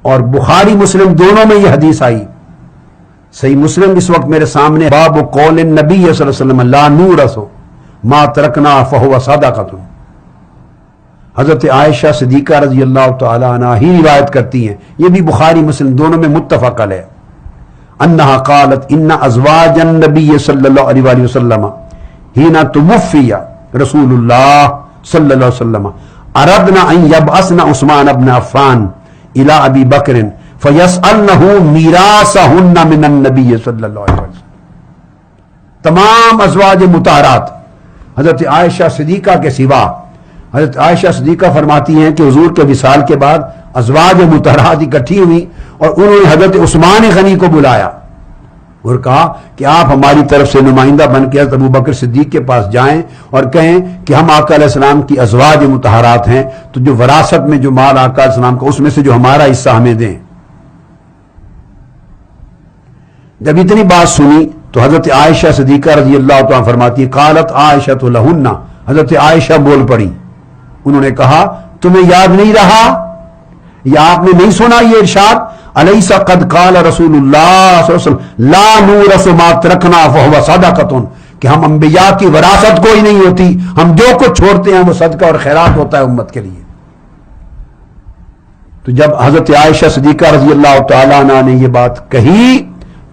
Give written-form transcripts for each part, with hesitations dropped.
اور بخاری مسلم دونوں میں یہ حدیث آئی. صحیح مسلم اس وقت میرے سامنے، باب قول النبی صلی اللہ علیہ وسلم لا نورث ما ترکنا فہو صدقۃ. حضرت عائشہ صدیقہ رضی اللہ تعالی عنہ ہی روایت کرتی ہیں، یہ بھی بخاری مسلم دونوں میں متفق علیہ، انہا قالت ان ازواج النبی صلی اللہ علیہ وآلہ وسلم حین توفی رسول اللہ صلی اللہ علیہ وسلم اردنا ان یبعثن عثمان بن عفان الى ابی بکر فیسألنہ میراثہن من النبی صلی اللہ علیہ وسلم. تمام ازواج مطہرات حضرت عائشہ صدیقہ کے سوا، حضرت عائشہ صدیقہ فرماتی ہیں کہ حضور کے وصال کے بعد ازواج مطہرات اکٹھی ہوئی اور انہوں نے حضرت عثمان غنی کو بلایا اور کہا کہ آپ ہماری طرف سے نمائندہ بن کے حضرت ابوبکر صدیق کے پاس جائیں اور کہیں کہ ہم آقا علیہ السلام کی ازواج مطہرات ہیں، تو جو وراثت میں جو مال آقا علیہ السلام کا اس میں سے جو ہمارا حصہ ہمیں دیں. جب اتنی بات سنی تو حضرت عائشہ صدیقہ رضی اللہ تعالیٰ فرماتی ہے قالت عائشہ لہن، حضرت عائشہ بول پڑی، انہوں نے کہا تمہیں یاد نہیں رہا یا آپ نے نہیں سنا یہ ارشاد الیس قد قال رسول اللہ صلی اللہ علیہ وسلم لا نورث ما ترکنا فہو صدقۃ، کہ ہم انبیاء کی وراثت کوئی نہیں ہوتی، ہم جو کچھ چھوڑتے ہیں وہ صدقہ اور خیرات ہوتا ہے امت کے لیے. تو جب حضرت عائشہ صدیقہ رضی اللہ تعالیٰ عنہ نے یہ بات کہی،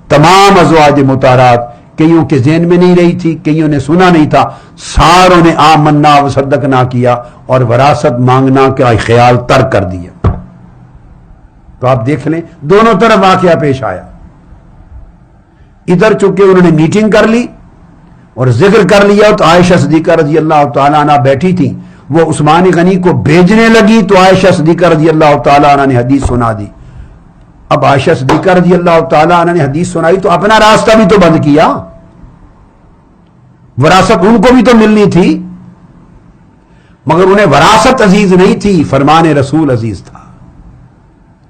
تمام ازواج مطہرات، کئیوں کے ذہن میں نہیں رہی تھی، کئیوں نے سنا نہیں تھا، ساروں نے آمنا و صدقنا کیا اور وراثت مانگنا کا خیال ترک کر دیا. تو آپ دیکھ لیں دونوں طرف واقعہ پیش آیا. ادھر چونکہ انہوں نے میٹنگ کر لی اور ذکر کر لیا تو عائشہ صدیقہ رضی اللہ تعالیٰ عنہ بیٹھی تھی، وہ عثمان غنی کو بھیجنے لگی تو عائشہ صدیقہ رضی اللہ تعالیٰ عنہ نے حدیث سنا دی. اب عائشہ صدیقہ رضی اللہ تعالیٰ عنہ نے حدیث سنائی تو اپنا راستہ بھی تو بند کیا، وراثت ان کو بھی تو ملنی تھی، مگر انہیں وراثت عزیز نہیں تھی، فرمان رسول عزیز تھا،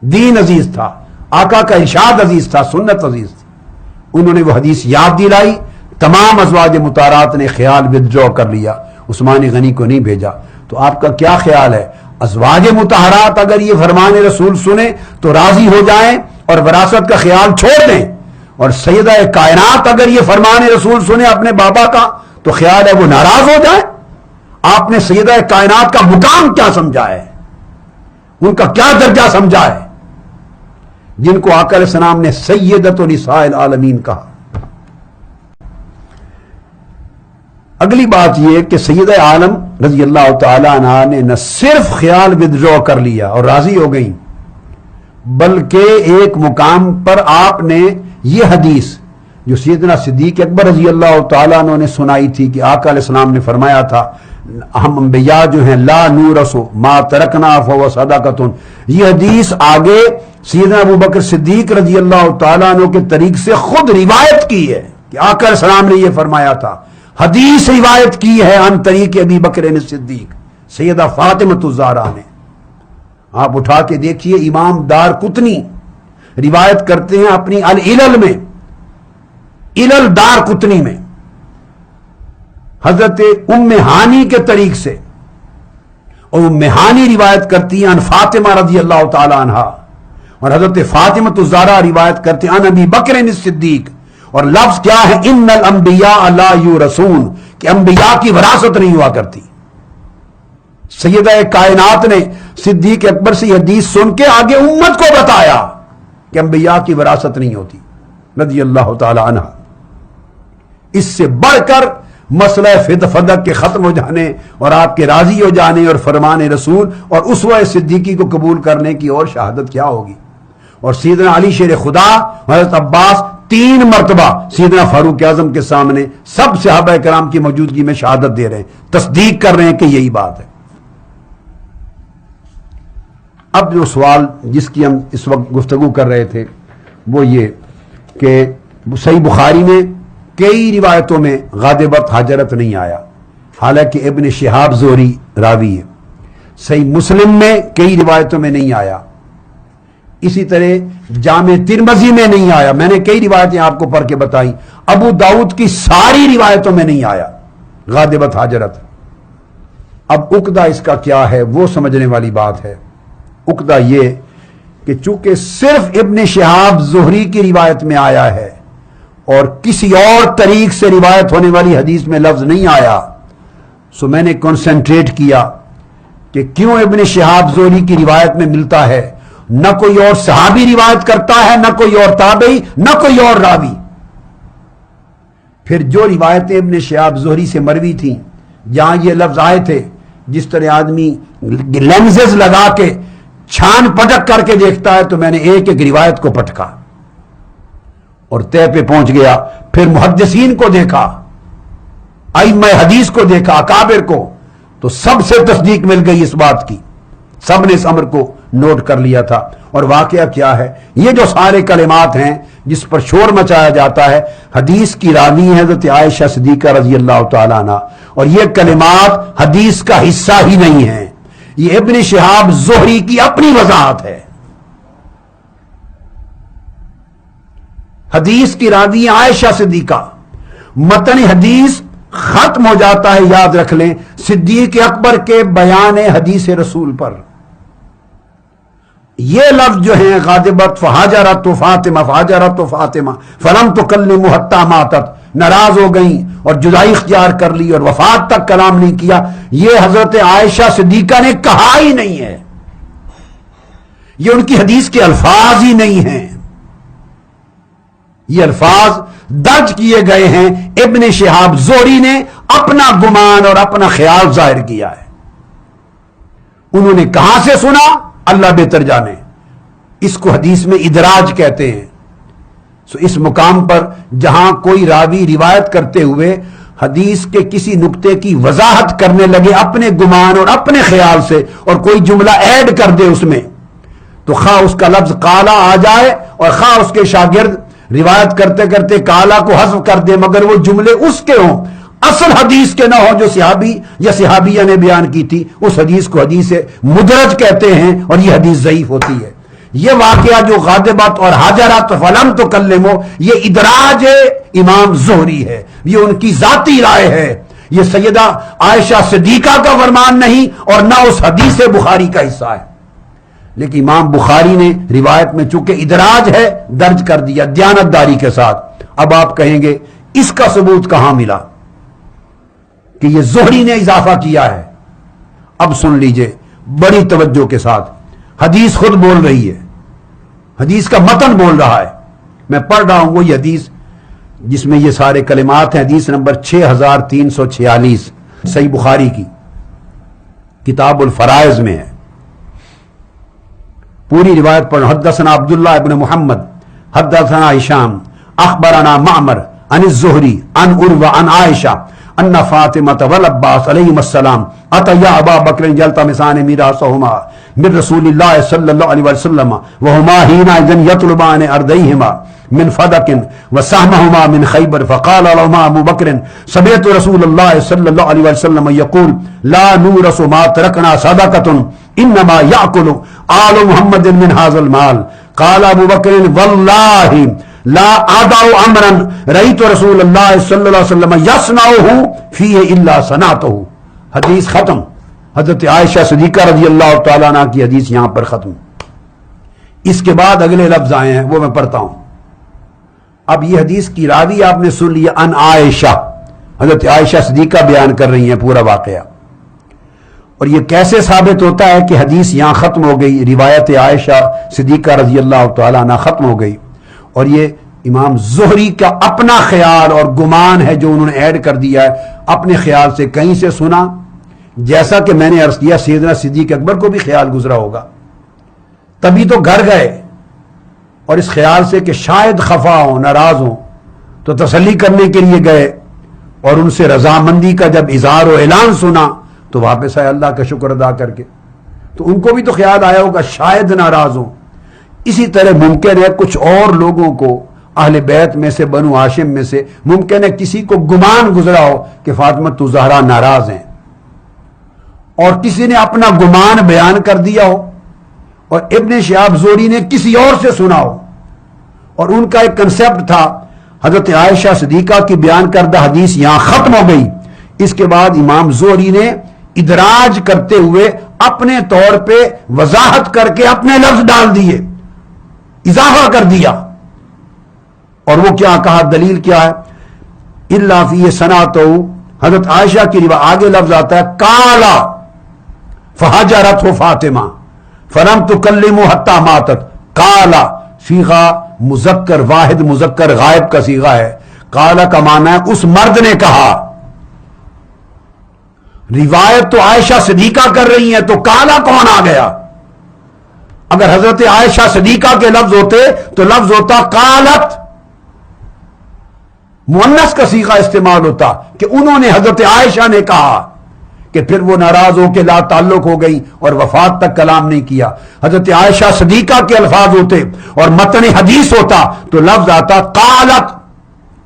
دین عزیز تھا، آقا کا ارشاد عزیز تھا، سنت عزیز تھی. انہوں نے وہ حدیث یاد دلائی، تمام ازواج مطہرات نے خیال ودرا کر لیا، عثمان غنی کو نہیں بھیجا. تو آپ کا کیا خیال ہے، ازواج مطہرات اگر یہ فرمان رسول سنیں تو راضی ہو جائیں اور وراثت کا خیال چھوڑ دیں، اور سیدہ کائنات اگر یہ فرمان رسول سنیں اپنے بابا کا تو خیال ہے وہ ناراض ہو جائیں؟ آپ نے سیدہ کائنات کا مقام کیا سمجھا ہے، ان کا کیا درجہ سمجھا ہے، جن کو آقا علیہ السلام نے سیدۃ نساء العالمین کہا. اگلی بات یہ کہ سیدہ عالم رضی اللہ تعالی عنہ نے نہ صرف خیال ودرا کر لیا اور راضی ہو گئیں، بلکہ ایک مقام پر آپ نے یہ حدیث جو سیدنا صدیق اکبر رضی اللہ تعالیٰ عنہ نے سنائی تھی کہ آقا علیہ السلام نے فرمایا تھا ہم انبیاء جو ہیں لا نورث ما ترکنا فہو صدقۃ، یہ حدیث آگے سیدنا ابوبکر صدیق رضی اللہ تعالیٰ عنہ کے طریق سے خود روایت کی ہے کہ آقا علیہ السلام نے یہ فرمایا تھا. حدیث روایت کی ہے عن طریق ابی بکر صدیق، سیدہ فاطمہ الزہرا نے. آپ اٹھا کے دیکھیے امام دار قطنی روایت کرتے ہیں اپنی العلل میں، علل دار قطنی میں حضرت ام ہانی کے طریق سے، اور ام ہانی روایت کرتی ہیں عن فاطمہ رضی اللہ تعالی عنہا، اور حضرت فاطمہ الزہرا روایت کرتے ہیں عن ابی بکر صدیق. اور لفظ کیا ہے، ان الانبیاء لا یورثون، کہ انبیاء کی وراثت نہیں ہوا کرتی. سیدہ کائنات نے صدیق اکبر سے حدیث سن کے آگے امت کو بتایا کہ انبیاء کی وراثت نہیں ہوتی رضی اللہ تعالی عنہ. اس سے بڑھ کر مسئلہ فدق کے ختم ہو جانے اور آپ کے راضی ہو جانے اور فرمان رسول اور اسوہ صدیقی کو قبول کرنے کی اور شہادت کیا ہوگی. اور سیدنا علی شیر خدا، حضرت عباس 3 مرتبہ سیدنا فاروق اعظم کے سامنے سب صحابہ کرام کی موجودگی میں شہادت دے رہے ہیں، تصدیق کر رہے ہیں کہ یہی بات ہے. اب جو سوال جس کی ہم اس وقت گفتگو کر رہے تھے وہ یہ کہ صحیح بخاری میں کئی روایتوں میں غادبت حاجرت نہیں آیا، حالانکہ ابن شہاب زہری راوی ہے. صحیح مسلم میں کئی روایتوں میں نہیں آیا، اسی طرح جامع ترمذی میں نہیں آیا، میں نے کئی روایتیں آپ کو پڑھ کے بتائی. ابو داؤد کی ساری روایتوں میں نہیں آیا غادبت حاجرت. اب عقدہ اس کا کیا ہے وہ سمجھنے والی بات ہے. عقدہ یہ کہ چونکہ صرف ابن شہاب زہری کی روایت میں آیا ہے اور کسی اور طریق سے روایت ہونے والی حدیث میں لفظ نہیں آیا، سو میں نے کنسنٹریٹ کیا کہ کیوں ابن شہاب زہری کی روایت میں ملتا ہے، نہ کوئی اور صحابی روایت کرتا ہے، نہ کوئی اور تابعی، نہ کوئی اور راوی۔ پھر جو روایتیں ابن شہاب زہری سے مروی تھیں جہاں یہ لفظ آئے تھے، جس طرح آدمی لینزز لگا کے چھان پٹک کر کے دیکھتا ہے، تو میں نے ایک ایک روایت کو پٹکا اور طے پہ پہنچ گیا۔ پھر محدثین کو دیکھا، ائمہ حدیث کو دیکھا، اکابر کو، تو سب سے تصدیق مل گئی اس بات کی، سب نے اس امر کو نوٹ کر لیا تھا۔ اور واقعہ کیا ہے، یہ جو سارے کلمات ہیں جس پر شور مچایا جاتا ہے، حدیث کی راوی ہے حضرت عائشہ صدیقہ رضی اللہ تعالیٰ عنہ، اور یہ کلمات حدیث کا حصہ ہی نہیں ہیں، یہ ابن شہاب زہری کی اپنی وضاحت ہے۔ حدیث کی راوی عائشہ صدیقہ، متن حدیث ختم ہو جاتا ہے، یاد رکھ لیں، صدیق اکبر کے بیان حدیث رسول پر۔ یہ لفظ جو ہیں غاضبت فہاجرت فاطمہ فہاجرت فاطمہ فلم تکلم حتی ماتت، ناراض ہو گئیں اور جدائی اختیار کر لی اور وفات تک کلام نہیں کیا، یہ حضرت عائشہ صدیقہ نے کہا ہی نہیں ہے، یہ ان کی حدیث کے الفاظ ہی نہیں ہیں، یہ الفاظ درج کیے گئے ہیں، ابن شہاب زہری نے اپنا گمان اور اپنا خیال ظاہر کیا ہے۔ انہوں نے کہاں سے سنا، اللہ بہتر جانے، اس کو حدیث میں ادراج کہتے ہیں۔ سو اس مقام پر جہاں کوئی راوی روایت کرتے ہوئے حدیث کے کسی نقطے کی وضاحت کرنے لگے اپنے گمان اور اپنے خیال سے، اور کوئی جملہ ایڈ کر دے اس میں، تو خواہ اس کا لفظ قالا آ جائے اور خواہ اس کے شاگرد روایت کرتے کرتے کالا کو حذف کر دے، مگر وہ جملے اس کے ہوں، اصل حدیث کے نہ ہو جو صحابی یا صحابیہ نے بیان کی تھی، اس حدیث کو حدیث مدرج کہتے ہیں، اور یہ حدیث ضعیف ہوتی ہے۔ یہ واقعہ جو غاضبت اور حاجرت فلم تکلمو، یہ ادراج امام زہری ہے، یہ ان کی ذاتی رائے ہے، یہ سیدہ عائشہ صدیقہ کا فرمان نہیں اور نہ اس حدیث بخاری کا حصہ ہے۔ لیکن امام بخاری نے روایت میں چونکہ ادراج ہے درج کر دیا دیانتداری کے ساتھ۔ اب آپ کہیں گے اس کا ثبوت کہاں ملا کہ یہ زہری نے اضافہ کیا ہے؟ اب سن لیجئے بڑی توجہ کے ساتھ، حدیث خود بول رہی ہے، حدیث کا متن بول رہا ہے، میں پڑھ رہا ہوں وہی حدیث جس میں یہ سارے کلمات ہیں، حدیث نمبر 6346 صحیح بخاری کی کتاب الفرائض میں ہے۔ پوری روایت پڑھ، حدثنا عبداللہ ابن محمد حدثنا ہشام اخبرنا معمر عن الزہری عن عروہ عن عائشہ ان فاطمہ والعباس علیہم السلام اتیا ابا بکر یلتمسان میراثہما من رسول اللہ صلی اللہ علیہ وسلم وہما حینئذ یطلبان ارضیہما من فدق وسہمہما من خیبر فقال لهما ابو بکر سمعت رسول اللہ صلی اللہ علیہ وسلم یقول لا نورث ما ترکنا صدقۃ انما یاکل آل محمد من هذا المال قال ابو بکر واللہ لا آداء امرا رأيت رسول اللہ صلی اللہ علیہ وسلم یصنعہ فیہ الا صنعتہ۔ حدیث ختم، حضرت عائشہ صدیقہ رضی اللہ تعالیٰ عنہ کی حدیث یہاں پر ختم۔ اس کے بعد اگلے لفظ آئے ہیں، وہ میں پڑھتا ہوں۔ اب یہ حدیث کی راوی آپ نے سن لیا، ان عائشہ، حضرت عائشہ صدیقہ بیان کر رہی ہیں پورا واقعہ۔ اور یہ کیسے ثابت ہوتا ہے کہ حدیث یہاں ختم ہو گئی، روایت عائشہ صدیقہ رضی اللہ تعالیٰ عنہ ختم ہو گئی، اور یہ امام زہری کا اپنا خیال اور گمان ہے جو انہوں نے ایڈ کر دیا ہے، اپنے خیال سے کہیں سے سنا، جیسا کہ میں نے عرض کیا سیدنا صدیق اکبر کو بھی خیال گزرا ہوگا، تبھی تو گھر گئے، اور اس خیال سے کہ شاید خفا ہوں ناراض ہوں تو تسلی کرنے کے لیے گئے، اور ان سے رضامندی کا جب اظہار و اعلان سنا تو واپس آئے اللہ کا شکر ادا کر کے۔ تو ان کو بھی تو خیال آیا ہوگا شاید ناراض ہوں۔ اسی طرح ممکن ہے کچھ اور لوگوں کو اہل بیت میں سے، بنو ہاشم میں سے، ممکن ہے کسی کو گمان گزرا ہو کہ فاطمہ تو زہرا ناراض ہیں، اور کسی نے اپنا گمان بیان کر دیا ہو، اور ابن شہاب زہری نے کسی اور سے سنا ہو، اور ان کا ایک کنسیپٹ تھا حضرت عائشہ صدیقہ کی بیان کردہ حدیث یہاں ختم ہو گئی، اس کے بعد امام زہری نے ادراج کرتے ہوئے اپنے طور پہ وضاحت کر کے اپنے لفظ ڈال دیے، اضافہ کر دیا. اور وہ کیا کہا, دلیل کیا ہے؟ الا فی صنعتہ, حضرت عائشہ کی روایت آگے لفظ آتا ہے کالا فہجرتہ فاطمہ فلم تکلمہ حتی ماتت. کالا صیغہ مذکر واحد مذکر غائب کا صیغہ ہے. کالا کا معنی ہے اس مرد نے کہا. روایت تو عائشہ صدیقہ کر رہی ہیں, تو کالا کون آ گیا؟ اگر حضرت عائشہ صدیقہ کے لفظ ہوتے تو لفظ ہوتا قالت, مؤنث کا صیغہ استعمال ہوتا کہ انہوں نے, حضرت عائشہ نے کہا, کہ پھر وہ ناراض ہو کے لا تعلق ہو گئی اور وفات تک کلام نہیں کیا. حضرت عائشہ صدیقہ کے الفاظ ہوتے اور متن حدیث ہوتا تو لفظ آتا قالت,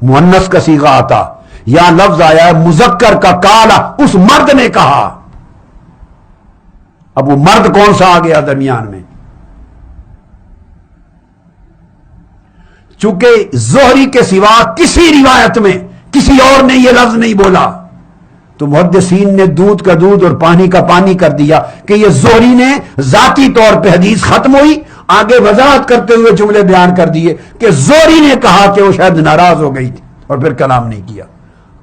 مؤنث کا صیغہ آتا. یا لفظ آیا مذکر کا کالا, اس مرد نے کہا. اب وہ مرد کون سا آ گیا درمیان میں؟ چونکہ زہری کے سوا کسی روایت میں کسی اور نے یہ لفظ نہیں بولا, تو محدثین نے دودھ کا دودھ اور پانی کا پانی کر دیا کہ یہ زہری نے ذاتی طور پہ حدیث ختم ہوئی, آگے وضاحت کرتے ہوئے جملے بیان کر دیے کہ زہری نے کہا کہ وہ شاید ناراض ہو گئی تھی اور پھر کلام نہیں کیا.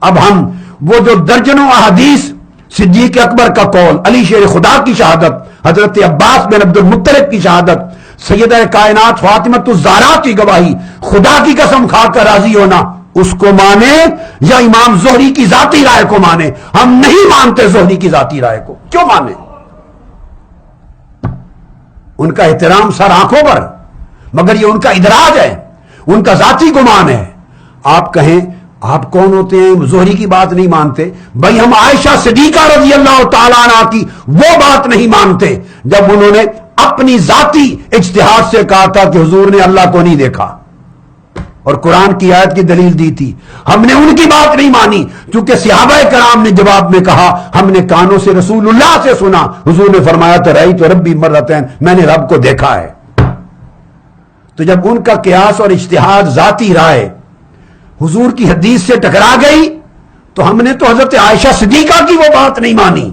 اب ہم وہ جو درجنوں احادیث, صدیق اکبر کا قول, علی شیر خدا کی شہادت, حضرت عباس بن عبد المطلب کی شہادت, سیدہ کائنات فاطمۃ الزہرا کی گواہی, خدا کی قسم کھا کر راضی ہونا, اس کو مانے یا امام زہری کی ذاتی رائے کو مانے؟ ہم نہیں مانتے زہری کی ذاتی رائے کو. کیوں مانے؟ ان کا احترام سر آنکھوں پر, مگر یہ ان کا ادراج ہے, ان کا ذاتی گمان ہے. آپ کہیں آپ کون ہوتے ہیں زہری کی بات نہیں مانتے؟ بھائی ہم عائشہ صدیقہ رضی اللہ تعالیٰ عنہ کی وہ بات نہیں مانتے جب انہوں نے اپنی ذاتی اجتہاد سے کہا تھا کہ حضور نے اللہ کو نہیں دیکھا اور قرآن کی آیت کی دلیل دی تھی. ہم نے ان کی بات نہیں مانی کیونکہ صحابہ کرام نے جواب میں کہا ہم نے کانوں سے رسول اللہ سے سنا, حضور نے فرمایا تو رہی تو ربی مرتين, میں نے رب کو دیکھا ہے. تو جب ان کا قیاس اور اجتہاد ذاتی رائے حضور کی حدیث سے ٹکرا گئی تو ہم نے تو حضرت عائشہ صدیقہ کی وہ بات نہیں مانی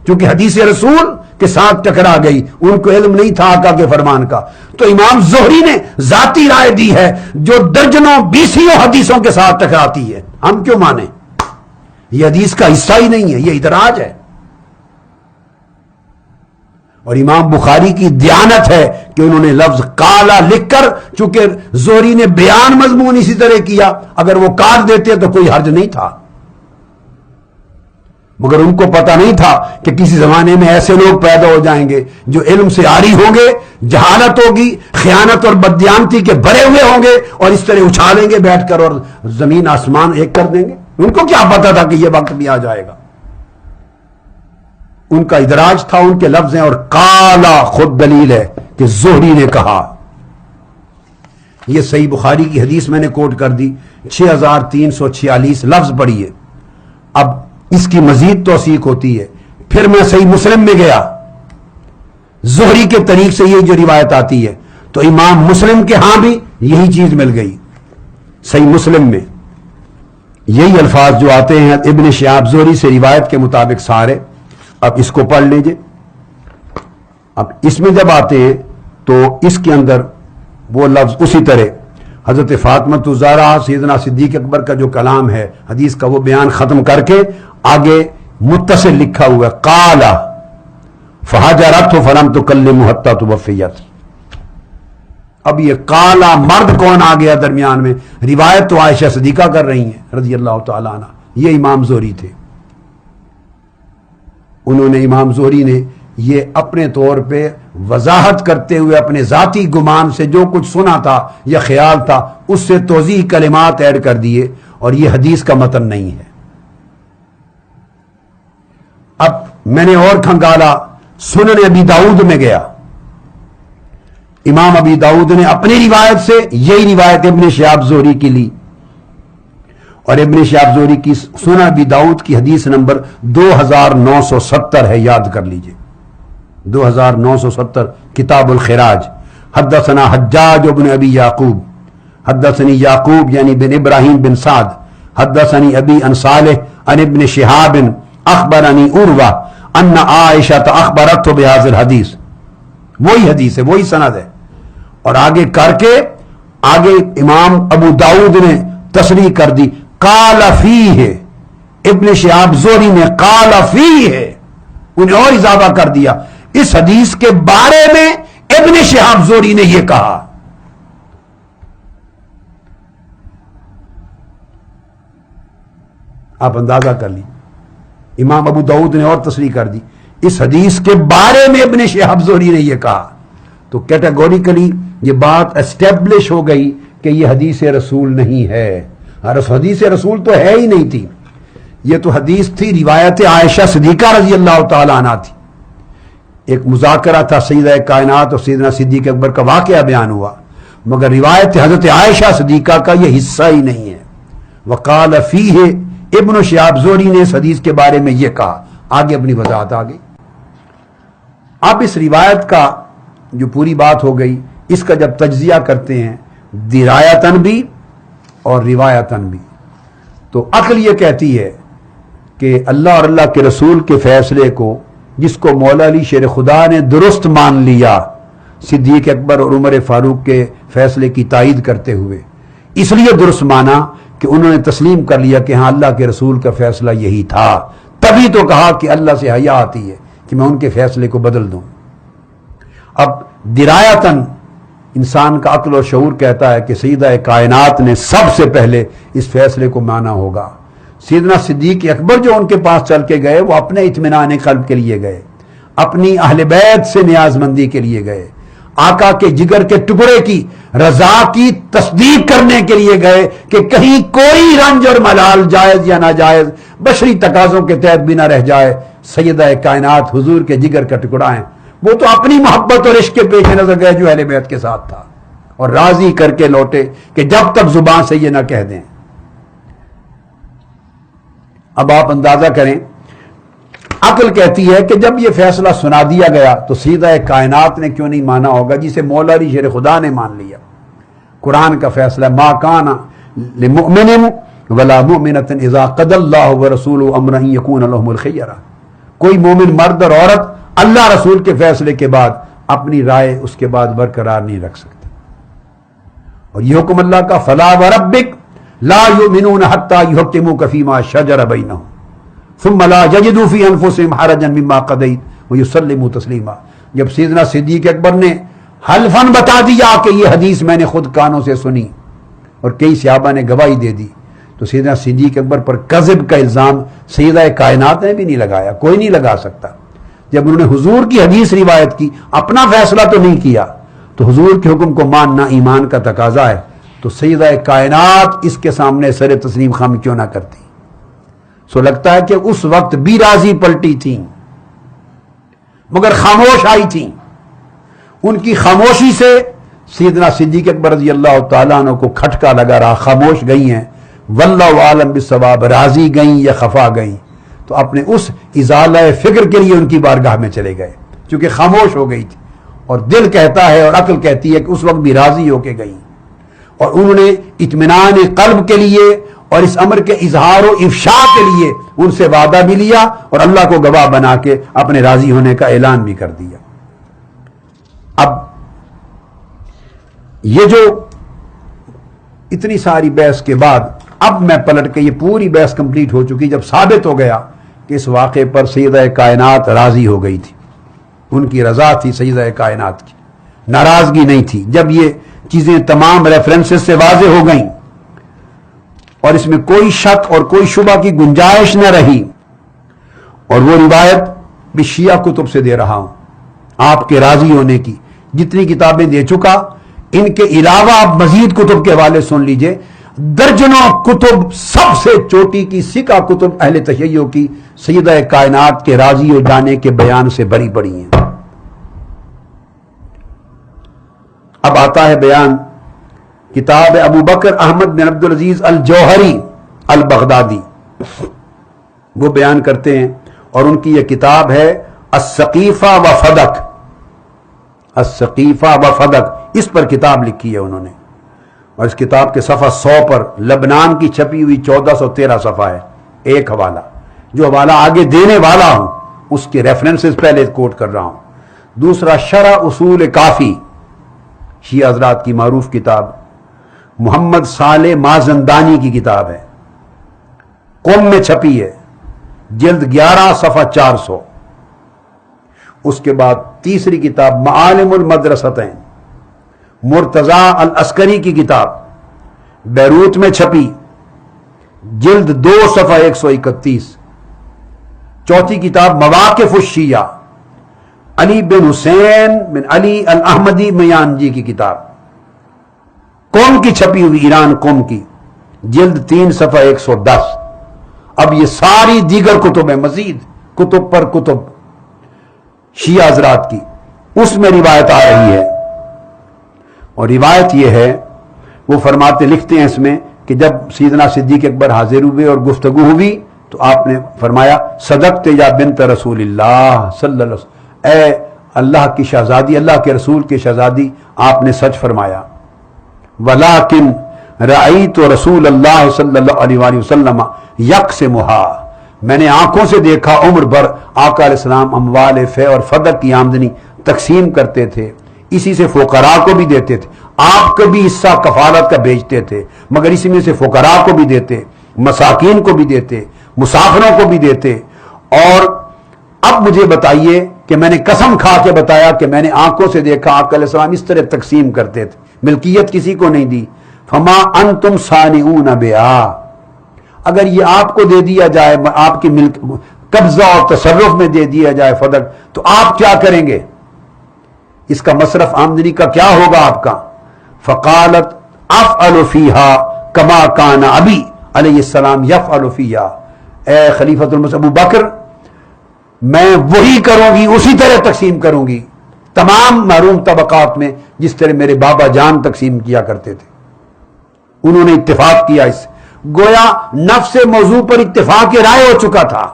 کیونکہ حدیث رسول کے ساتھ ٹکرا گئی, ان کو علم نہیں تھا آقا کے فرمان کا. تو امام زہری نے ذاتی رائے دی ہے جو درجنوں بیسیوں حدیثوں کے ساتھ ٹکراتی ہے. ہم کیوں مانیں؟ یہ حدیث کا حصہ ہی نہیں ہے, یہ ادراج ہے. اور امام بخاری کی دیانت ہے کہ انہوں نے لفظ کالا لکھ کر, چونکہ زہری نے بیان مضمون اسی طرح کیا, اگر وہ کاٹ دیتے تو کوئی حرج نہیں تھا, مگر ان کو پتہ نہیں تھا کہ کسی زمانے میں ایسے لوگ پیدا ہو جائیں گے جو علم سے عاری ہوں گے, جہالت ہوگی, خیانت اور بددیانتی کے بھرے ہوئے ہوں گے, اور اس طرح اچھالیں گے بیٹھ کر اور زمین آسمان ایک کر دیں گے. ان کو کیا پتا تھا کہ یہ وقت بھی آ جائے گا؟ ان کا ادراج تھا, ان کے لفظ ہیں. اور کالا خود دلیل ہے کہ زہری نے کہا. یہ صحیح بخاری کی حدیث میں نے کوٹ کر دی, 6346 لفظ پڑھیے. اب اس کی مزید توثیق ہوتی ہے. پھر میں صحیح مسلم میں گیا, زہری کے طریق سے یہ جو روایت آتی ہے, تو امام مسلم کے ہاں بھی یہی چیز مل گئی. صحیح مسلم میں یہی الفاظ جو آتے ہیں ابن شہاب زہری سے روایت کے مطابق سارے. اب اس کو پڑھ لیجئے. اب اس میں جب آتے ہیں تو اس کے اندر وہ لفظ اسی طرح حضرت فاطمہ الزہرا سیدنا صدیق اکبر کا جو کلام ہے حدیث کا, وہ بیان ختم کر کے آگے متصل لکھا ہوا ہے قالا فہجرتہ فلم تکلمہ حتی توفیت. اب یہ کالا مرد کون آ گیا درمیان میں؟ روایت تو عائشہ صدیقہ کر رہی ہیں رضی اللہ تعالی عنہ, یہ امام زہری تھے. انہوں نے, امام زہری نے یہ اپنے طور پہ وضاحت کرتے ہوئے اپنے ذاتی گمان سے جو کچھ سنا تھا یا خیال تھا اس سے توضیح کلمات ایڈ کر دیے, اور یہ حدیث کا متن نہیں ہے. اب میں نے اور کھنگالا, سنن ابی داؤد میں گیا. امام ابی داؤد نے اپنی روایت سے یہی روایت ابن شہاب زہری کی لی, اور ابن شہاب زہری کی سنن ابی داؤد کی حدیث نمبر 2970 ہے, یاد کر لیجئے 2970, کتاب الخراج. حدثنا حجاج بن ابی یعقوب حدثنی یعقوب یعنی بن ابراہیم بن سعد حدثنی ابی عن صالح عن ابن شہاب اخبرنی عروہ ان عائشہ اخبرته بهذا الحدیث. وہی حدیث ہے, وہی سند ہے. اور آگے کر کے آگے امام ابو داؤد نے تصریح کر دی قال فیہ، ابن شہاب زہری نے قال فیہ، انہیں اور اضافہ کر دیا اس حدیث کے بارے میں ابن شہاب زہری نے یہ کہا۔ آپ اندازہ کر لی، امام ابو داؤد نے اور تصریح کر دی اس حدیث کے بارے میں ابن شہاب زہری نے یہ کہا۔ تو کیٹیگوریکلی یہ بات اسٹیبلش ہو گئی کہ یہ حدیث رسول نہیں ہے، حدیث رسول تو ہے ہی نہیں تھی، یہ تو حدیث تھی روایت عائشہ صدیقہ رضی اللہ تعالی عنہ تھی۔ ایک مذاکرہ تھا سیدہ کائنات اور سیدنا صدیق اکبر کا واقعہ بیان ہوا، مگر روایت حضرت عائشہ صدیقہ کا یہ حصہ ہی نہیں ہے۔ وقال فیہ، ابن شہاب زہری نے اس حدیث کے بارے میں یہ کہا، آگے اپنی وضاحت آ گئی۔ اب اس روایت کا جو پوری بات ہو گئی، اس کا جب تجزیہ کرتے ہیں درایتاً بھی اور روایتاً بھی، تو عقل یہ کہتی ہے کہ اللہ اور اللہ کے رسول کے فیصلے کو جس کو مولا علی شیر خدا نے درست مان لیا صدیق اکبر اور عمر فاروق کے فیصلے کی تائید کرتے ہوئے، اس لیے درست مانا کہ انہوں نے تسلیم کر لیا کہ ہاں اللہ کے رسول کا فیصلہ یہی تھا، تبھی تو کہا کہ اللہ سے حیا آتی ہے کہ میں ان کے فیصلے کو بدل دوں۔ اب درایتاً انسان کا عقل اور شعور کہتا ہے کہ سیدہ کائنات نے سب سے پہلے اس فیصلے کو مانا ہوگا۔ سیدنا صدیق اکبر جو ان کے پاس چل کے گئے وہ اپنے اطمینان قلب کے لیے گئے، اپنی اہل بیت سے نیاز مندی کے لیے گئے، آقا کے جگر کے ٹکڑے کی رضا کی تصدیق کرنے کے لیے گئے کہ کہیں کوئی رنج اور ملال جائز یا ناجائز بشری تقاضوں کے تحت بھی نہ رہ جائے۔ سیدہ کائنات حضور کے جگر کا ٹکڑا ہیں، وہ تو اپنی محبت اور عشق کے پیش نظر گئے جو اہل بیت کے ساتھ تھا، اور راضی کر کے لوٹے کہ جب تک زبان سے یہ نہ کہہ دیں۔ اب آپ اندازہ کریں، عقل کہتی ہے کہ جب یہ فیصلہ سنا دیا گیا تو سیدہ کائنات نے کیوں نہیں مانا ہوگا جسے مولا علی شیر خدا نے مان لیا۔ قرآن کا فیصلہ ما کان لمؤمن ولا مؤمنۃ اذا قضى اللہ ورسولہ امرا ان یکون لهم الخیرہ، کوئی مومن مرد اور عورت اللہ رسول کے فیصلے کے بعد اپنی رائے اس کے بعد برقرار نہیں رکھ سکتے، اور یہ حکم اللہ کا فلا وربک لا یؤمنون حتی یحکموک فیما شجر بینہم ثم لا یجدوا فی انفسہم حرجا مما قضیت ویسلموا تسلیما۔ جب سیدنا صدیق اکبر نے حلفاً بتا دیا کہ یہ حدیث میں نے خود کانوں سے سنی اور کئی صحابہ نے گواہی دے دی، تو سیدنا صدیق اکبر پر کذب کا الزام سیدہ کائنات نے بھی نہیں لگایا، کوئی نہیں لگا سکتا۔ جب انہوں نے حضور کی حدیث روایت کی، اپنا فیصلہ تو نہیں کیا، تو حضور کے حکم کو ماننا ایمان کا تقاضا ہے، تو سیدہ کائنات اس کے سامنے سر تسلیم خم کیوں نہ کرتی؟ سو لگتا ہے کہ اس وقت بھی راضی پلٹی تھیں مگر خاموش آئی تھیں۔ ان کی خاموشی سے سیدنا صدیق اکبر رضی اللہ تعالیٰ عنہ کو کھٹکا لگا رہا، خاموش گئی ہیں، واللہ عالم بالصواب، راضی گئیں یا خفا گئیں، تو اپنے اس ازالہ فکر کے لیے ان کی بارگاہ میں چلے گئے، چونکہ خاموش ہو گئی تھی، اور دل کہتا ہے اور عقل کہتی ہے کہ اس وقت بھی راضی ہو کے گئیں، اور انہوں نے اطمینان قلب کے لیے اور اس امر کے اظہار و افشاء کے لیے ان سے وعدہ بھی لیا اور اللہ کو گواہ بنا کے اپنے راضی ہونے کا اعلان بھی کر دیا۔ اب یہ جو اتنی ساری بحث کے بعد اب میں پلٹ کے، یہ پوری بحث کمپلیٹ ہو چکی جب ثابت ہو گیا کہ اس واقعے پر سیدہ کائنات راضی ہو گئی تھی، ان کی رضا تھی سیدہ کائنات کی، ناراضگی نہیں تھی۔ جب یہ چیزیں تمام ریفرنسز سے واضح ہو گئیں اور اس میں کوئی شک اور کوئی شبہ کی گنجائش نہ رہی، اور وہ روایت بھی شیعہ کتب سے دے رہا ہوں آپ کے راضی ہونے کی، جتنی کتابیں دے چکا، ان کے علاوہ آپ مزید کتب کے حوالے سن لیجئے، درجنوں کتب، سب سے چوٹی کی سکہ کتب اہل تشیع کی سیدہ کائنات کے راضی ہو جانے کے بیان سے بھری پڑی ہیں۔ اب آتا ہے بیان کتاب ابو بکر احمد بن عبد العزیز الجوہری البغدادی، وہ بیان کرتے ہیں، اور ان کی یہ کتاب ہے السقیفہ و فدق، السقیفہ و فدق، اس پر کتاب لکھی ہے انہوں نے، اور اس کتاب کے صفحہ 100 پر لبنان کی چھپی ہوئی 1413 صفحہ ہے، ایک حوالہ، جو حوالہ آگے دینے والا ہوں اس کے ریفرنسز پہلے کوٹ کر رہا ہوں۔ دوسرا شرح اصول کافی، شیعہ حضرات کی معروف کتاب، محمد صالح مازندانی کی کتاب ہے، قم میں چھپی ہے، جلد 11 صفحہ 400۔ اس کے بعد تیسری کتاب معالم المدرستین، مرتضی العسکری کی کتاب، بیروت میں چھپی، جلد 2 صفحہ 131۔ چوتھی کتاب مواقف الشیعہ، علی بن حسین بن علی الاحمدی میانجی کی کتاب، قوم کی چھپی ہوئی، ایران قوم کی، جلد 3 صفحہ 110۔ اب یہ ساری دیگر کتب ہیں، مزید کتب پر کتب شیعہ حضرات کی، اس میں روایت آ رہی ہے۔ اور روایت یہ ہے، وہ فرماتے لکھتے ہیں اس میں کہ جب سیدنا صدیق اکبر حاضر ہوئے اور گفتگو ہوئی تو آپ نے فرمایا صدقت یا بنت رسول اللہ صلی اللہ علیہ وسلم، اے اللہ کی شہزادی، اللہ کے رسول کی شہزادی، آپ نے سچ فرمایا۔ ولیکن رأیت رسول اللہ صلی اللہ علیہ وآلہ وسلم یقسمھا، میں نے آنکھوں سے دیکھا عمر بھر آقا علیہ السلام اموال فے اور فدق کی آمدنی تقسیم کرتے تھے، اسی سے فقراء کو بھی دیتے تھے، آپ کو بھی حصہ کفالت کا بیچتے تھے، مگر اسی میں سے فقراء کو بھی دیتے، مساکین کو بھی دیتے، مسافروں کو بھی دیتے۔ اور اب مجھے بتائیے کہ میں نے قسم کھا کے بتایا کہ میں نے آنکھوں سے دیکھا آقا علیہ السلام اس طرح تقسیم کرتے تھے، ملکیت کسی کو نہیں دی۔ فما انتم صانعون بہا، اگر یہ آپ کو دے دیا جائے، آپ کی ملک قبضہ اور تصرف میں دے دیا جائے فدق، تو آپ کیا کریں گے؟ اس کا مصرف آمدنی کا کیا ہوگا آپ کا؟ فقالت افعل فیہا کما کان ابی علیہ السلام یفعل فیہا، اے خلیفۃ المسیح ابو بکر، میں وہی کروں گی، اسی طرح تقسیم کروں گی تمام محروم طبقات میں جس طرح میرے بابا جان تقسیم کیا کرتے تھے۔ انہوں نے اتفاق کیا، اس گویا نفس موضوع پر اتفاق رائے ہو چکا تھا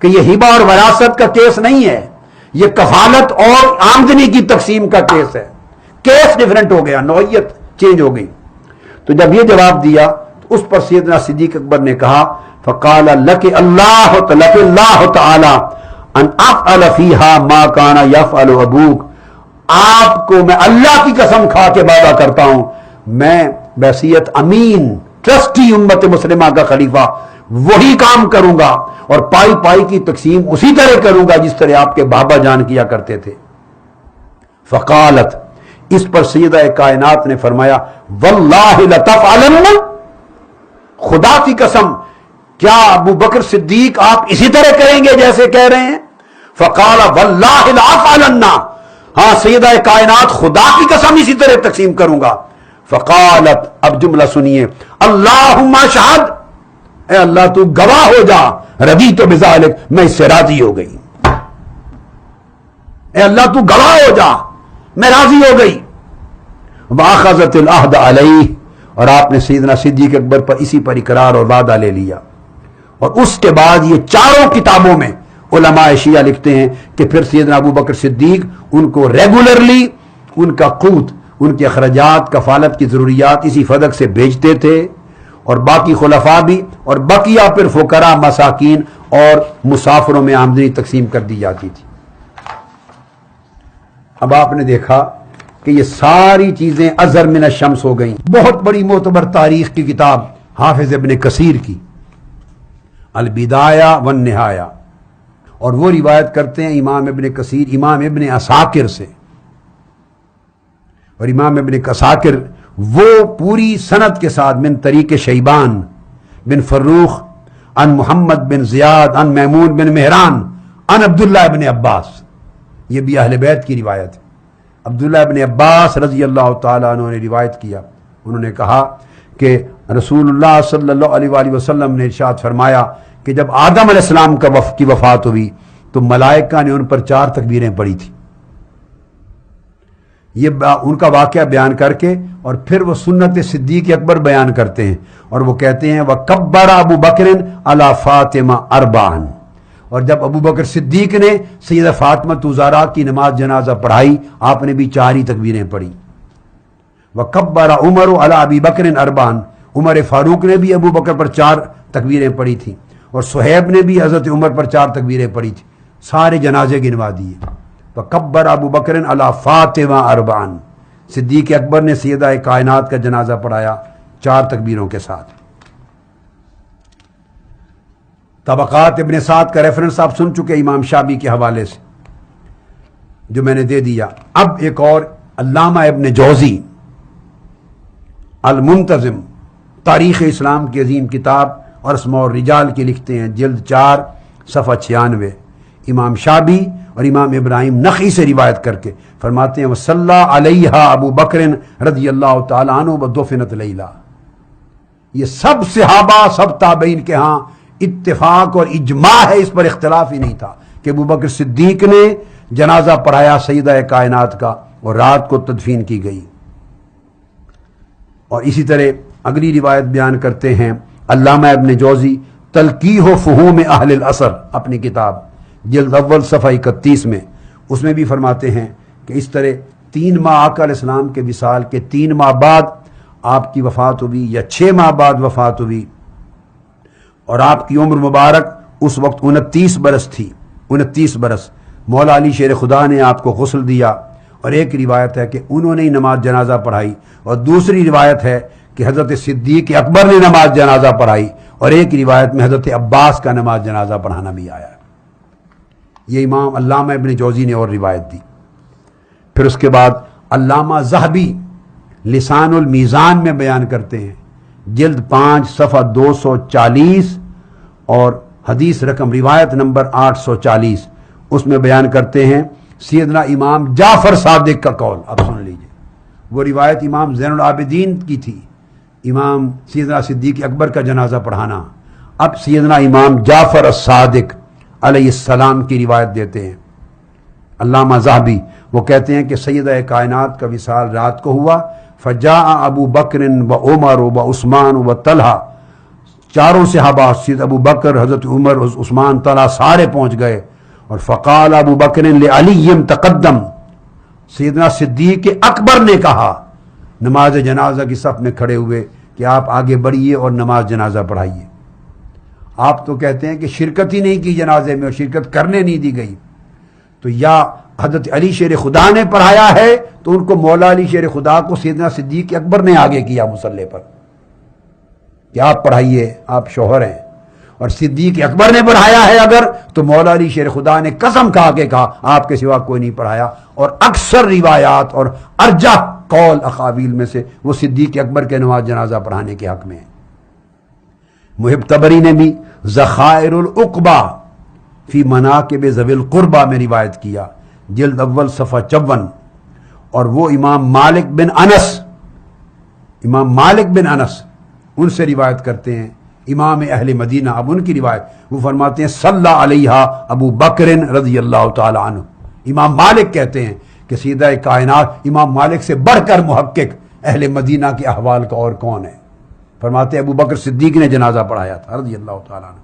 کہ یہ ہبہ اور وراثت کا کیس نہیں ہے، یہ کفالت اور آمدنی کی تقسیم کا کیس ہے۔ کیس ڈیفرنٹ ہو گیا، نوعیت چینج ہو گئی۔ تو جب یہ جواب دیا تو اس پر سیدنا صدیق اکبر نے کہا فقال لک اللہ تعالی ان افعل فیہا ما کان یفعل ابوک، آپ کو میں اللہ کی قسم کھا کے وعدہ کرتا ہوں، میں بحیثیت امین ٹرسٹی امت مسلمہ کا خلیفہ وہی کام کروں گا اور پائی پائی کی تقسیم اسی طرح کروں گا جس طرح آپ کے بابا جان کیا کرتے تھے۔ فقالت، اس پر سیدہ کائنات نے فرمایا واللہ لتفعلن، خدا کی قسم کیا ابو بکر صدیق آپ اسی طرح کریں گے جیسے کہہ رہے ہیں؟ فقال واللہ لافعلن، ہاں سیدہ کائنات خدا کی قسم اسی طرح تقسیم کروں گا۔ فقالت، اب جملہ سنیے، اللہم اشہد، اے اللہ تو گواہ ہو جا، رضیت بذالک، میں اس سے راضی ہو گئی، اے اللہ تو گواہ ہو جا، میں راضی ہو گئی۔ واخذت العہد علیہ، اور آپ نے سیدنا صدیق اکبر پر اسی پر اقرار اور وعدہ لے لیا۔ اور اس کے بعد یہ چاروں کتابوں میں علماء شیعہ لکھتے ہیں کہ پھر سیدنا ابو بکر صدیق ان کو ریگولرلی ان کا قوت، ان کے اخراجات، کفالت کی ضروریات اسی فدق سے بیچتے تھے، اور باقی خلفاء بھی، اور بقیہ پھر فقراء، مساکین اور مسافروں میں آمدنی تقسیم کر دی جاتی تھی۔ اب آپ نے دیکھا کہ یہ ساری چیزیں ازہر من الشمس ہو گئیں۔ بہت بڑی معتبر تاریخ کی کتاب حافظ ابن کثیر کی البدایہ والنہایہ، اور وہ روایت کرتے ہیں امام ابن کثیر امام ابن عساکر سے، اور امام ابن عساکر وہ پوری سند کے ساتھ من طریق شیبان بن فروخ ان محمد بن زیاد ان میمون بن مہران ان عبداللہ ابن عباس، یہ بھی اہل بیت کی روایت ہے۔ عبداللہ ابن عباس رضی اللہ تعالیٰ عنہ نے روایت کیا، انہوں نے کہا کہ رسول اللہ صلی اللہ علیہ وآلہ وسلم نے ارشاد فرمایا کہ جب آدم علیہ السلام کی وفات ہوئی تو ملائکہ نے ان پر 4 تکبیریں پڑھی تھی۔ یہ ان کا واقعہ بیان کر کے اور پھر وہ سنت صدیق اکبر بیان کرتے ہیں، اور وہ کہتے ہیں وَكَبَّرَ ابو بکر علی فاطمہ اربعن، اور جب ابو بکر صدیق نے سیدہ فاطمہ زہرا کی نماز جنازہ پڑھائی، آپ نے بھی 4 ہی تکبیریں پڑھی۔ وَكَبَّرَ عمر علی ابی بکر اربعن، عمر فاروق نے بھی ابو بکر پر 4 تکبیریں پڑھی تھیں، اور صہیب نے بھی حضرت عمر پر 4 تکبیریں پڑھی تھیں، سارے جنازے گنوا دیے۔ وَكَبَّرَ ابو بکر علی فاطمہ اربعن، صدیق اکبر نے سیدہ کائنات کا جنازہ پڑھایا 4 تکبیروں کے ساتھ۔ طبقات ابن سعد کا ریفرنس آپ سن چکے امام شابی کے حوالے سے جو میں نے دے دیا۔ اب ایک اور علامہ ابن جوزی المنتظم تاریخ اسلام کی عظیم کتاب اور اسماء الرجال کی لکھتے ہیں، جلد 4 صفحہ 96، امام شابی اور امام ابراہیم نخعی سے روایت کر کے فرماتے ہیں وصلی علیہا ابو بکر رضی اللہ تعالیٰ عنہ ودفنت لیلا۔ یہ سب صحابہ سب تابعین کے ہاں اتفاق اور اجماع ہے، اس پر اختلاف ہی نہیں تھا کہ ابو بکر صدیق نے جنازہ پڑھایا سیدہ کائنات کا اور رات کو تدفین کی گئی۔ اور اسی طرح اگلی روایت بیان کرتے ہیں علامہ ابن جوزی تلقیح و فہوم اہل العصر اپنی کتاب جلد اول صفحہ 31 میں، اس میں بھی فرماتے ہیں کہ اس طرح 3 ماہ آقا علیہ السلام کے وصال کے 3 ماہ بعد آپ کی وفات ہوئی یا 6 ماہ بعد وفات ہوئی، اور آپ کی عمر مبارک اس وقت 29 برس تھی، 29 برس۔ مولا علی شیر خدا نے آپ کو غسل دیا، اور ایک روایت ہے کہ انہوں نے ہی نماز جنازہ پڑھائی، اور دوسری روایت ہے کہ حضرت صدیق اکبر نے نماز جنازہ پڑھائی، اور ایک روایت میں حضرت عباس کا نماز جنازہ پڑھانا بھی آیا ہے۔ یہ امام علامہ ابن جوزی نے اور روایت دی۔ پھر اس کے بعد علامہ ذہبی لسان المیزان میں بیان کرتے ہیں، جلد 5 صفحہ 240 اور حدیث رقم روایت نمبر 840، اس میں بیان کرتے ہیں سیدنا امام جعفر صادق کا قول۔ اب سن لیجئے، وہ روایت امام زین العابدین کی تھی، امام سیدنا صدیق اکبر کا جنازہ پڑھانا۔ اب سیدنا امام جعفر الصادق علیہ السلام کی روایت دیتے ہیں علامہ ذہبی، وہ کہتے ہیں کہ سیدہ کائنات کا وصال رات کو ہوا، فجاء ابو بکر و عمر و عثمان و طلحہ، چاروں صحابہ سید ابو بکر، حضرت عمر، عثمان، طلحہ سارے پہنچ گئے، اور فقال ابو بکر لعلی تقدم، سیدنا صدیق اکبر نے کہا نماز جنازہ کی صف میں کھڑے ہوئے کہ آپ آگے بڑھیے اور نماز جنازہ پڑھائیے۔ آپ تو کہتے ہیں کہ شرکت ہی نہیں کی جنازے میں اور شرکت کرنے نہیں دی گئی، تو یا حضرت علی شیر خدا نے پڑھایا ہے تو ان کو مولا علی شیر خدا کو سیدنا صدیق اکبر نے آگے کیا مصلی پر کہ آپ پڑھائیے، آپ شوہر ہیں، اور صدیق اکبر نے پڑھایا ہے اگر تو مولا علی شیر خدا نے قسم کھا کے کہا آپ کے سوا کوئی نہیں پڑھایا۔ اور اکثر روایات اور ارجح قول اقاویل میں سے وہ صدیق اکبر کے نماز جنازہ پڑھانے کے حق میں ہیں۔ محب طبری نے بھی ذخائر العقبہ فی مناقب ذوی القربہ میں روایت کیا، جلد اول صفحہ 54، اور وہ امام مالک بن انس ان سے روایت کرتے ہیں، امام اہل مدینہ۔ اب ان کی روایت وہ فرماتے ہیں صلی علیہ ابو بکر رضی اللہ تعالی عنہ۔ امام مالک کہتے ہیں کہ سیدہ کائنات، امام مالک سے بڑھ کر محقق اہل مدینہ کے احوال کا اور کون ہے، فرماتے ہیں ابو بکر صدیق نے جنازہ پڑھایا تھا رضی اللہ تعالی عنہ۔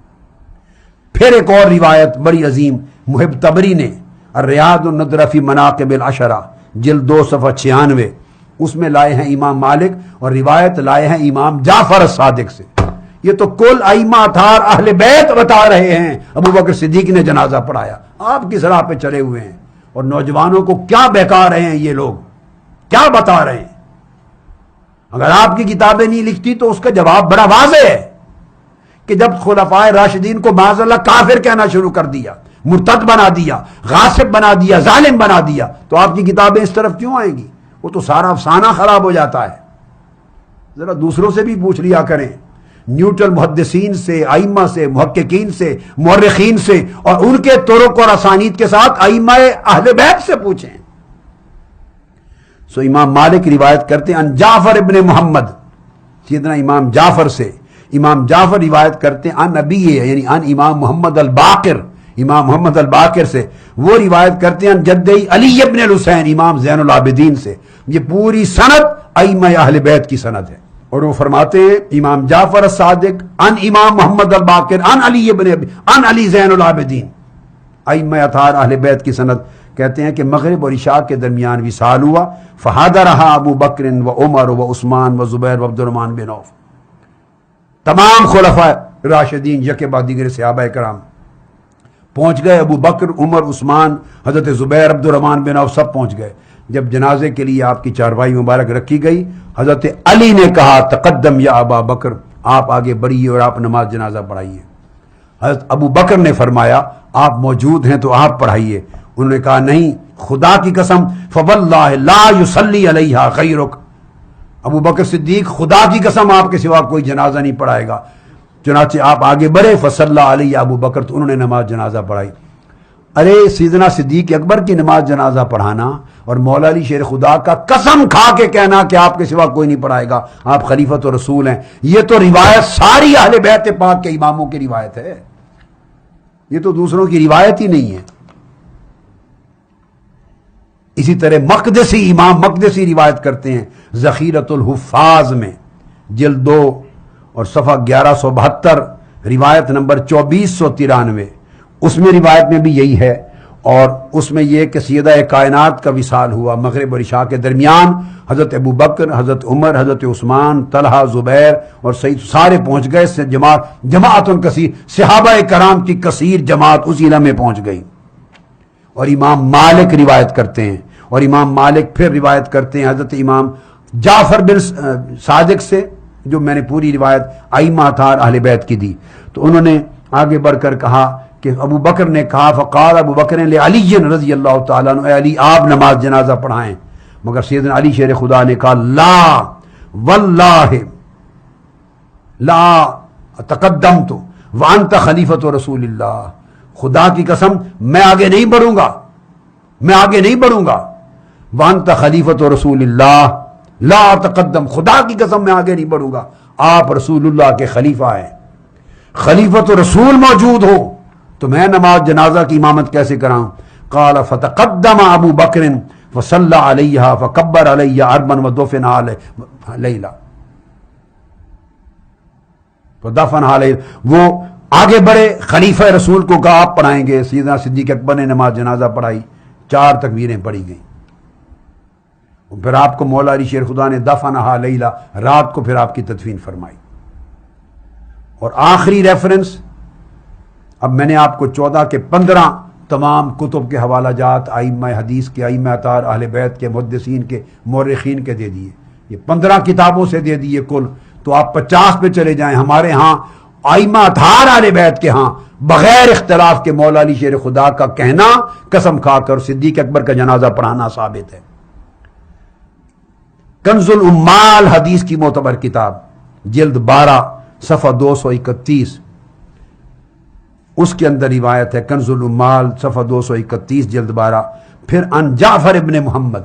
پھر ایک اور روایت بڑی عظیم محب طبری نے الریاض النضرہ فی مناقب العشرہ جلد 2 صفحہ 96، اس میں لائے ہیں امام مالک، اور روایت لائے ہیں امام جعفر الصادق سے۔ یہ تو کل ائمہ اطہار اہل بیت بتا رہے ہیں ابو بکر صدیق نے جنازہ پڑھایا، آپ کس راہ پہ چلے ہوئے ہیں، اور نوجوانوں کو کیا بہکا رہے ہیں یہ لوگ، کیا بتا رہے ہیں۔ اگر آپ کی کتابیں نہیں لکھتی تو اس کا جواب بڑا واضح ہے کہ جب خلفائے راشدین کو معاذ اللہ کافر کہنا شروع کر دیا، مرتد بنا دیا، غاصب بنا دیا، ظالم بنا دیا، تو آپ کی کتابیں اس طرف کیوں آئیں گی؟ وہ تو سارا افسانہ خراب ہو جاتا ہے۔ ذرا دوسروں سے بھی پوچھ لیا کریں، نیوٹرل محدثین سے، ائمہ سے، محققین سے، مورخین سے، اور ان کے طرق اور اسانید کے ساتھ ائمہ اہل بیت سے پوچھیں۔ سو امام مالک روایت کرتے ہیں ان جعفر ابن محمد، سیدنا امام جعفر سے، امام جعفر روایت کرتے ہیں ان نبی، یعنی ان امام محمد الباقر، امام محمد الباقر سے، وہ روایت کرتے ہیں ان جدی علی ابن الحسین، امام زین العابدین سے۔ یہ پوری سند ائمہ اہل بیت کی سند ہے، اور وہ فرماتے ہیں امام جعفر الصادق ان امام محمد الباقر ان علی زین العابدین، ائمہ اطہار اہل بیت کی سند۔ کہتے ہیں کہ مغرب اور عشاء کے درمیان وصال ہوا، فحاضرھا ابو بکر و عمر و عثمان و زبیر و عبد الرحمن بن عوف، تمام خلفاء راشدین یکے بعد دیگر صحابہ کرام پہنچ گئے، ابو بکر، عمر، عثمان، حضرت زبیر، عبد الرحمن بن عوف سب پہنچ گئے۔ جب جنازے کے لیے آپ کی چارپائی مبارک رکھی گئی، حضرت علی نے کہا تقدم یا ابا بکر، آپ آگے بڑھیے اور آپ نماز جنازہ پڑھائیے۔ حضرت ابو بکر نے فرمایا آپ موجود ہیں تو آپ پڑھائیے۔ انہوں نے کہا نہیں، خدا کی قسم فواللہ لا یصلی علیہا غیرک، ابو بکر صدیق خدا کی قسم آپ کے سوا کوئی جنازہ نہیں پڑھائے گا۔ چنانچہ آپ آگے بڑھے، فصلی علیہ ابو بکر، تو انہوں نے نماز جنازہ پڑھائی۔ ارے سیدنا صدیق اکبر کی نماز جنازہ پڑھانا اور مولا علی شیر خدا کا قسم کھا کے کہنا کہ آپ کے سوا کوئی نہیں پڑھائے گا، آپ خلیفۃ و رسول ہیں، یہ تو روایت ساری اہل بیت پاک کے اماموں کی روایت ہے، یہ تو دوسروں کی روایت ہی نہیں ہے۔ اسی طرح مقدسی امام مقدسی روایت کرتے ہیں ذخیرۃ الحفاظ میں جلد 2 اور صفحہ 1172 روایت نمبر 2493، اس میں روایت میں بھی یہی ہے، اور اس میں یہ کہ سیدہ کائنات کا وصال ہوا مغرب اور عشاء کے درمیان، حضرت ابو بکر، حضرت عمر، حضرت عثمان، طلحہ، زبیر اور سعید سارے پہنچ گئے، جماعت کثیر، صحابہ کرام کی کثیر جماعت اسی لمحے پہنچ گئی۔ اور امام مالک روایت کرتے ہیں، اور امام مالک پھر روایت کرتے ہیں حضرت امام جعفر بن صادق سے، جو میں نے پوری روایت ائمہ اطہار اہل بیت کی دی، تو انہوں نے آگے بڑھ کر کہا کہ ابو بکر نے کہا فقال ابو بکر لعلی رضی اللہ تعالیٰ عنہ، اے علی آپ نماز جنازہ پڑھائیں، مگر سیدنا علی شیر خدا نے کہا لا واللہ لا تقدمت وانت خلیفۃ رسول اللہ، خدا کی قسم میں آگے نہیں بڑھوں گا، میں آگے نہیں بڑھوں گا، وانت خلیفۃ رسول اللہ لا تقدم، خدا کی قسم میں آگے نہیں بڑھوں گا، آپ رسول اللہ کے خلیفہ ہیں، خلیفۃ رسول موجود ہو تو میں نماز جنازہ کی امامت کیسے کراؤں؟ قال فتقدم ابو بکر فصلی علیہا فکبر علیہ اربا ودفن لیلا، فدفن علیہ، وہ آگے بڑھے، خلیفہ رسول کو کہا آپ پڑھائیں گے، سیدنا صدیق اکبر نے نماز جنازہ پڑھائی، 4 تکبیریں پڑھی گئیں، پھر آپ کو مولا علی شیر خدا نے دفنہا لیلا، رات کو پھر آپ کی تدفین فرمائی۔ اور آخری ریفرنس، اب میں نے آپ کو 14 کے 15 تمام کتب کے حوالہ جات ائمہ حدیث کے، ائمہ اطہار اہل بیت کے، محدثین کے، مورخین کے دے دیے، یہ 15 کتابوں سے دے دیے کل، تو آپ 50 پہ چلے جائیں۔ ہمارے ہاں ائمہ اطہار اہل بیت کے ہاں بغیر اختلاف کے مولا علی شیر خدا کا کہنا، قسم کھا کر صدیق اکبر کا جنازہ پڑھانا ثابت ہے۔ کنز الامال حدیث کی معتبر کتاب، جلد 12 صفحہ 231، اس کے اندر روایت ہے، کنز الامال صفحہ 231 جلد 12، پھر ان جعفر ابن محمد،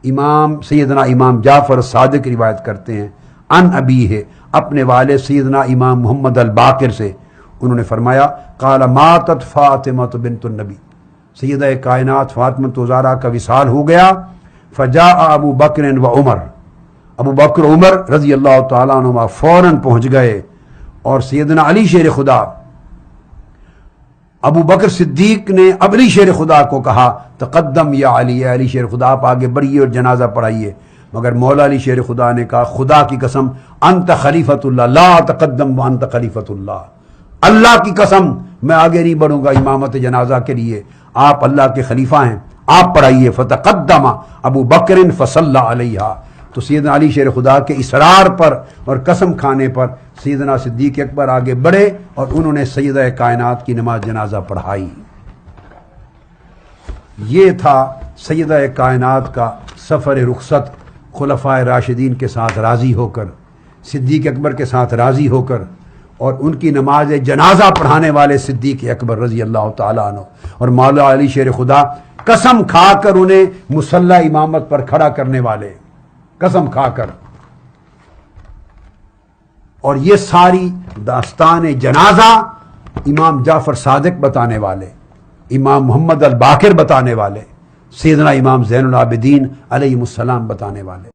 امام سیدنا امام جعفر صادق روایت کرتے ہیں، ان ابی ہے، اپنے والد سیدنا امام محمد الباقر سے، انہوں نے فرمایا قال ماتت فاطمہ بنت النبی، سیدہ کائنات فاطمہ الزہرا کا وصال ہو گیا، فجاء ابو بکر و عمر، ابو بکر عمر رضی اللہ تعالیٰ عنہما فوراً پہنچ گئے، اور سیدنا علی شیر خدا، ابو بکر صدیق نے علی شیر خدا کو کہا تقدم یا علی، اے علی شیر خدا آپ آگے بڑھیے اور جنازہ پڑھائیے، مگر مولا علی شیر خدا نے کہا خدا کی قسم انت خلیفۃ اللہ لا تقدم وانت خلیفۃ اللہ، اللہ کی قسم میں آگے نہیں بڑھوں گا امامت جنازہ کے لیے، آپ اللہ کے خلیفہ ہیں، آپ پڑھائیے۔ فتقدم ابو بکر فصلی علیہا، تو سیدنا علی شیر خدا کے اصرار پر اور قسم کھانے پر سیدنا صدیق اکبر آگے بڑھے اور انہوں نے سیدہ کائنات کی نماز جنازہ پڑھائی۔ یہ تھا سیدہ کائنات کا سفر رخصت، خلفائے راشدین کے ساتھ راضی ہو کر، صدیق اکبر کے ساتھ راضی ہو کر، اور ان کی نماز جنازہ پڑھانے والے صدیق اکبر رضی اللہ تعالیٰ عنہ اور مولا علی شیر خدا قسم کھا کر انہیں مصلی امامت پر کھڑا کرنے والے، قسم کھا کر۔ اور یہ ساری داستان جنازہ امام جعفر صادق بتانے والے، امام محمد الباقر بتانے والے، سیدنا امام زین العابدین علیہ السلام بتانے والے۔